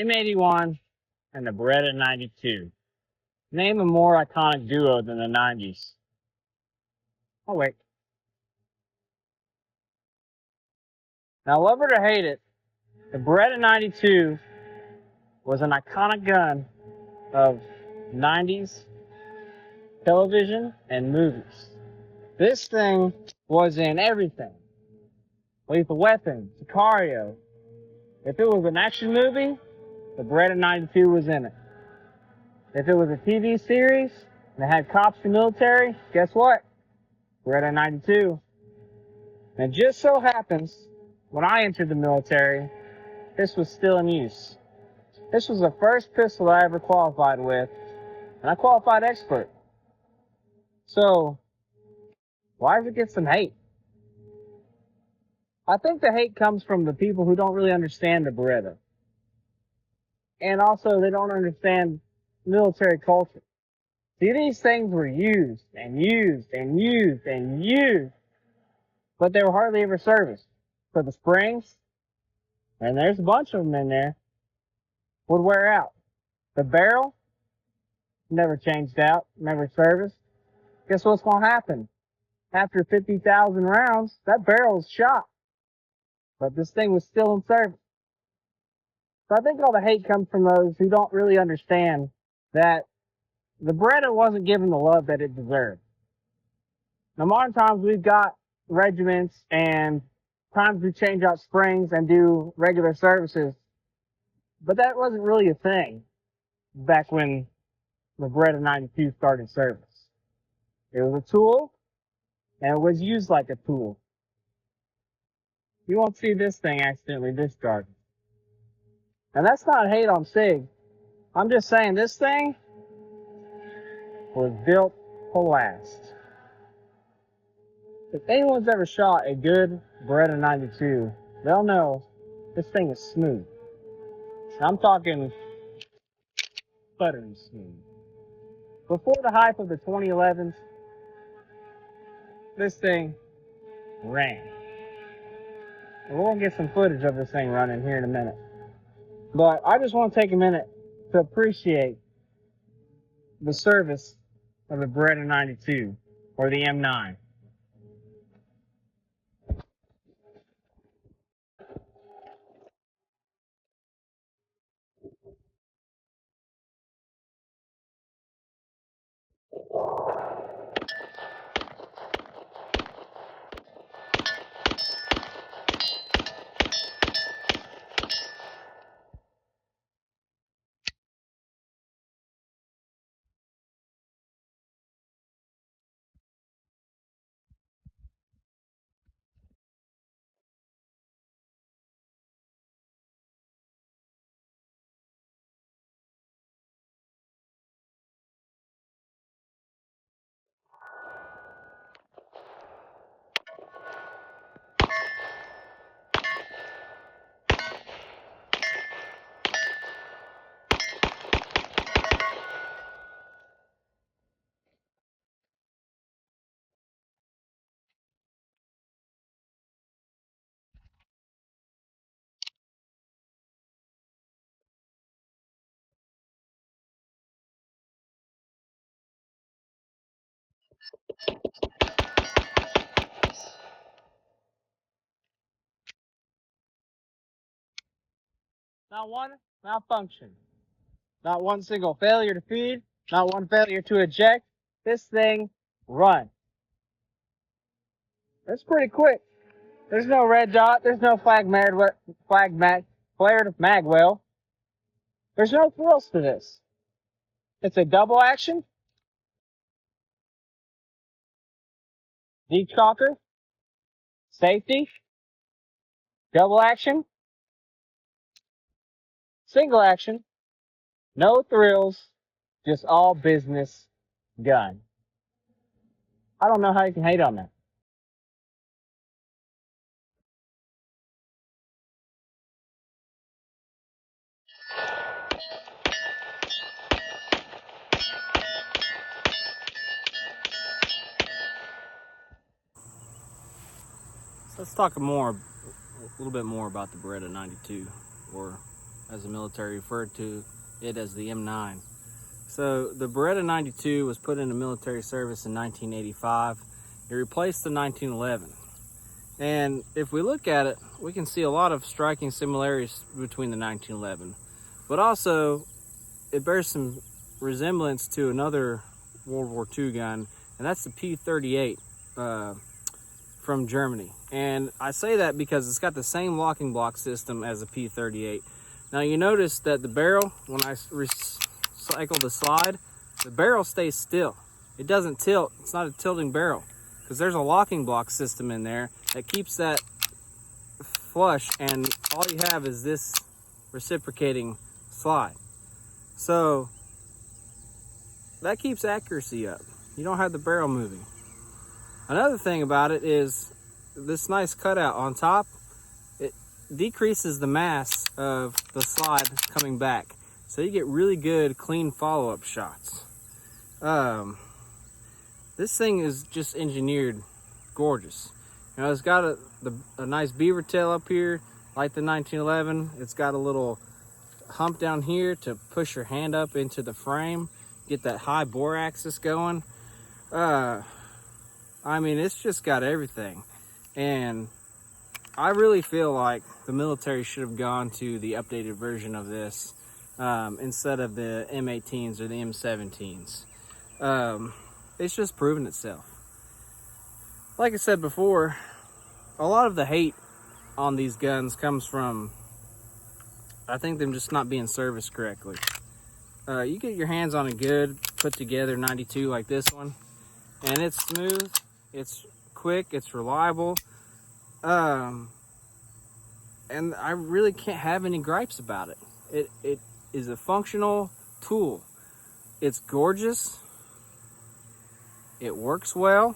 M81 and the Beretta 92. Name a more iconic duo than the 90s. Oh, wait. Now, love it or hate it, the Beretta 92 was an iconic gun of 90s television and movies. This thing was in everything. Lethal Weapon, Sicario. If it was an action movie, the Beretta 92 was in it. If it was a TV series and it had cops and military, guess what? Beretta 92. And it just so happens, when I entered the military, this was still in use. This was the first pistol I ever qualified with, and I qualified expert. So, why does it get some hate? I think the hate comes from the people who don't really understand the Beretta. And also, they don't understand military culture. See, these things were used and used and used and used, but they were hardly ever serviced. So the springs, and there's a bunch of them in there, would wear out. The barrel never changed out, never serviced. Guess what's going to happen? After 50,000 rounds, that barrel's shot. But this thing was still in service. So I think all the hate comes from those who don't really understand that the Beretta wasn't given the love that it deserved. Now, modern times we've got regiments and times we change out springs and do regular services, but that wasn't really a thing back when the Beretta 92 started service. It was a tool, and it was used like a tool. You won't see this thing accidentally discarded. And that's not hate on SIG. I'm just saying this thing was built to last. If anyone's ever shot a good Beretta 92, they'll know this thing is smooth. I'm talking buttery smooth. Before the hype of the 2011s, this thing ran. And we're going to get some footage of this thing running here in a minute. But I just want to take a minute to appreciate the service of the Beretta 92 or the M9. Not one malfunction. Not one single failure to feed. Not one failure to eject. This thing run. That's pretty quick. There's no red dot. There's no flared magwell. There's no frills to this. It's a double action, deep cocker, safety, double action, single action, no thrills, just all business gun. I don't know how you can hate on that. So let's talk a little bit more about the Beretta 92, or as the military referred to it as the M9. So the Beretta 92 was put into military service in 1985. It replaced the 1911. And if we look at it, we can see a lot of striking similarities between the 1911. But also, it bears some resemblance to another World War II gun, and that's the P-38 from Germany. And I say that because it's got the same locking block system as the P-38. Now you notice that the barrel, when I recycle the slide, the barrel stays still. It doesn't tilt. It's not a tilting barrel because there's a locking block system in there that keeps that flush, and all you have is this reciprocating slide. So that keeps accuracy up. You don't have the barrel moving. Another thing about it is this nice cutout on top. It decreases the mass of the slide coming back, so you get really good clean follow-up shots. This thing is just engineered gorgeous. You know, it's got a nice beaver tail up here like the 1911. It's got a little hump down here to push your hand up into the frame, get that high bore axis going. I mean, it's just got everything. And I really feel like the military should have gone to the updated version of this instead of the M18s or the M17s. It's just proven itself. Like I said before, a lot of the hate on these guns comes from, I think, them just not being serviced correctly. You get your hands on a good, put together 92 like this one, and it's smooth, it's quick, it's reliable, and I really can't have any gripes about it. It is a functional tool. It's gorgeous, it works well,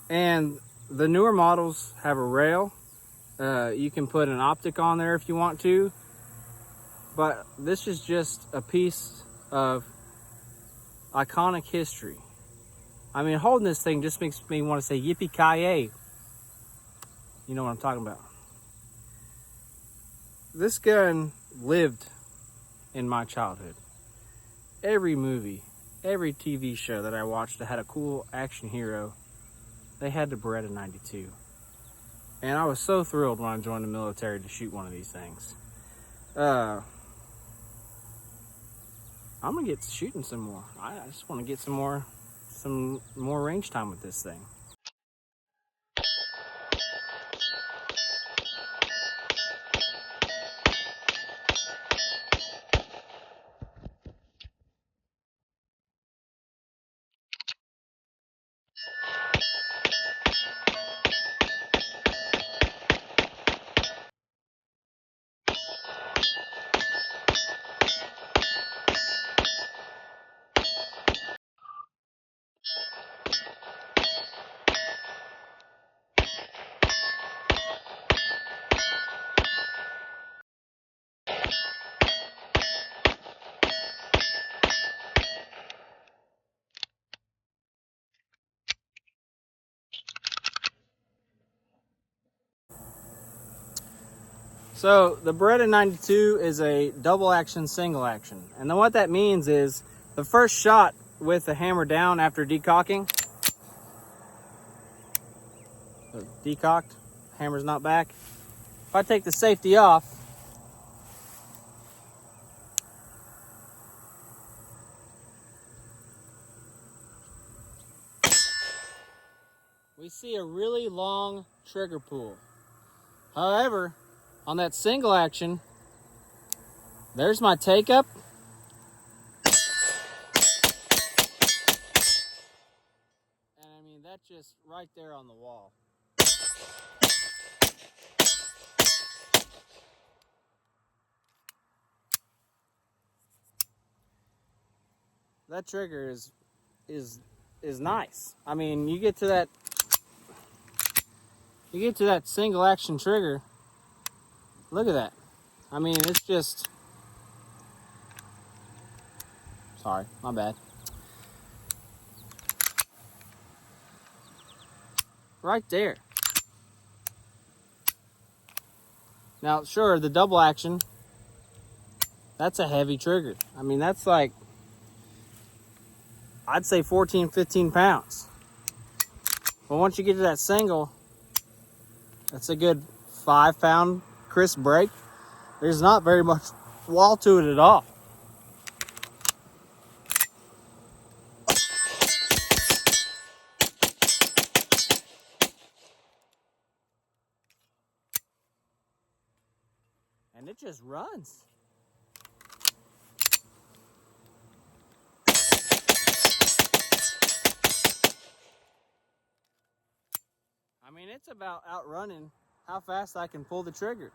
and the newer models have a rail. You can put an optic on there if you want to, but this is just a piece of iconic history. I mean, holding this thing just makes me want to say yippee-ki-yay. You know what I'm talking about. This gun lived in my childhood. Every movie, every TV show that I watched that had a cool action hero, they had the Beretta 92. And I was so thrilled when I joined the military to shoot one of these things. I'm gonna get shooting some more. I just want to get some more range time with this thing. So the Beretta 92 is a double action, single action. And then what that means is the first shot with the hammer down after decocking, so decocked, hammer's not back. If I take the safety off, we see a really long trigger pull. However, on that single action, there's my take up. And I mean, that's just right there on the wall. That trigger is nice. I mean, you get to that single action trigger. Look at that. I mean, it's just, sorry, my bad. Right there. Now, sure, the double action That's a heavy trigger. I mean, that's like, I'd say 14, 15 pounds. But once you get to that single, that's a good 5-pound crisp brake. There's not very much wall to it at all. And it just runs. I mean, it's about outrunning how fast I can pull the trigger.